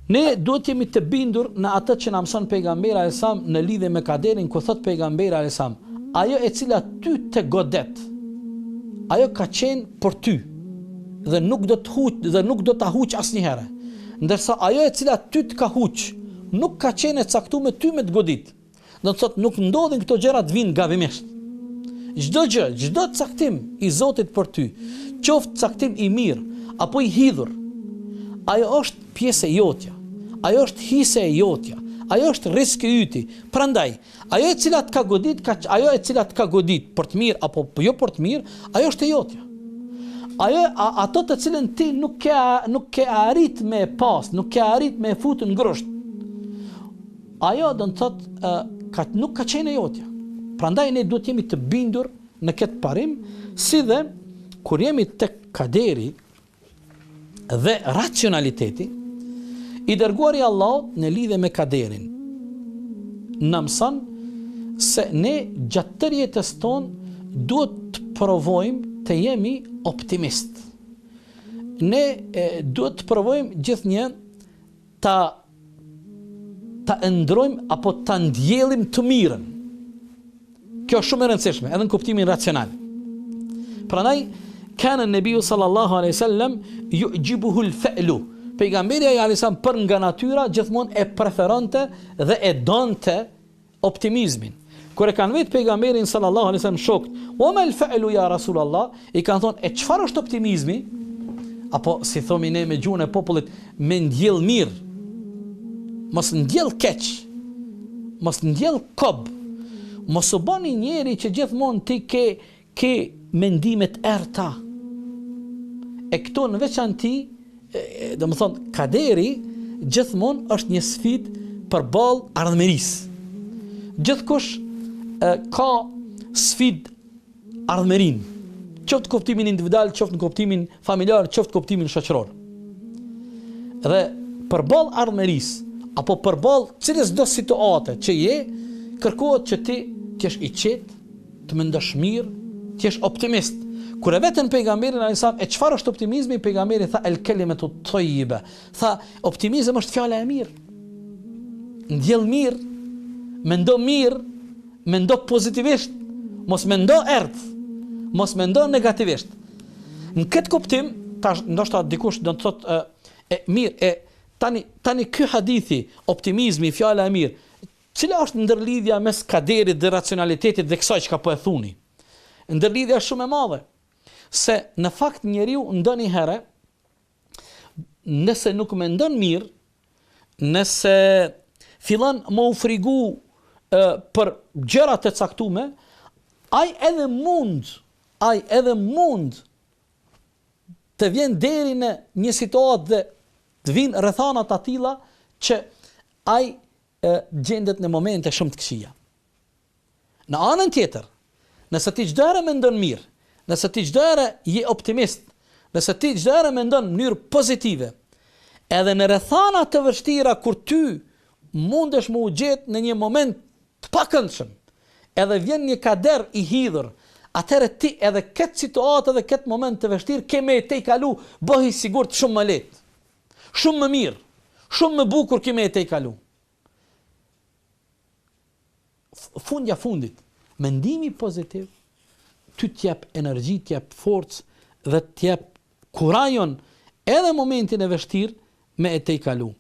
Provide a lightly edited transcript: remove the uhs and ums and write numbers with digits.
Ne duhet jemi të bindur në atë që na mëson pejgamberi alayhis salam në lidhje me kaderin, ku thot pejgamberi alayhis salam, ajo e cila ty të godet, ajo ka qenë për ty dhe nuk do të huq dhe nuk do ta huq asnjëherë. Ndërsa ajo e cila ty të ka huq, nuk ka qenë e caktuar me ty me të godit. Do të thotë nuk ndodhin këto gjëra të vinë gabimisht. Çdo gjë, çdo caktim i Zotit për ty, qoftë caktim i mirë apo i hidhur, ajo është pjesë e jotja. Ajo është hise e jotja. Ajo është riski yti. Prandaj, ajo e cila të ka godit, ajo e cila të ka godit për të mirë apo jo për të mirë, ajo është e jotja. Ato të cilën ti nuk ke arrit me pas, nuk ke arrit me futur në grosht, ajo do të thotë nuk ka qenë e jotja. Prandaj ne duhet jemi të bindur në këtë parim, si dhe kur jemi tek kaderi dhe racionaliteti, i dërguari Allahu në lidhje me kaderin na mëson se ne gjatë tërë jetës tonë duhet të provojmë të jemi optimist. Ne duhet të provojmë gjithnjë ta ndrojmë apo ta ndjellim të mirën. Kjo është shumë e rëndësishme, edhe në kuptimin racional. Prandaj kana an-nabiy sallallahu alaihi wasallam yu'jibuhu al-fa'lu. Pejgamberi alayhis salam për nga natyra gjithmonë e preferonte dhe e donte optimizmin. Kur e kanë vetë pejgamberin sallallahu alaihi wasallam shokët, "Wa ma al-fa'lu ya Rasulullah?" I kanë thonë, "E çfarë është optimizmi?" Apo si thomi ne me gjuhën e popullit, "Me ndjell mirë." Mos ndjell keq. Mos ndjell kob. Mos u bani njeri që gjithmonë ti ke mendimet errta. E këto në veçanti, do më thonë, kaderi gjithmonë është një sfidë përballë ardhmerisë. Gjithkush ka sfidë ardhmerin, qoftë kuptimin individual, qoftë në kuptimin familjar, qoftë kuptimin shoqëror. Dhe përballë ardhmerisë apo përballë cilës do situate që je, kërkohet që ti t'jesh i qetë, të mendosh mirë, t'jesh optimist. Kur e vetën pejgamberin alayhis salam, e çfarë është optimizmi? Pejgamberi tha el kelimatu tayyiba. Tha optimizmi është fjala e mirë. Ndjell mirë, mendo mirë, mendo pozitivisht, mos mendo errët, mos mendo negativisht. Në këtë kuptim, tash ndoshta dikush do të thotë mirë, tani ky hadithi, optimizmi, fjala e mirë, cila është ndërlidhja mes kaderit dhe racionalitetit dhe kësaj çka po e thuni? Ndërlidhja është shumë e madhe. Se në fakt njeriu ndonjëherë nëse nuk mendon mirë, nëse fillon më u frigu për gjëra të caktuara, ai edhe mund të vjen deri në një situatë dhe të vinë rrethana të tilla që ai gjendet në momente shumë të këqija. Në anën tjetër, nëse ti çdo herë mendon mirë, nëse ti çdo herë je optimist, nëse ti çdo herë mendon në mënyrë pozitive, edhe në rrethana të vështira kur ty mundesh më u gjet në një moment të pakëndshëm, edhe vjen një kader i hidhur, atëherë ti edhe këtë situatë dhe këtë moment të vështirë ke me te i kalu, bëhi sigurt shumë më lehtë, shumë më mirë, shumë më bukur ke me te i kalu. Fundja fundit, mendimi pozitiv ty t'jep energji, t'jep forcë dhe t'jep kurajon edhe momentin e vështirë me e te i kalu.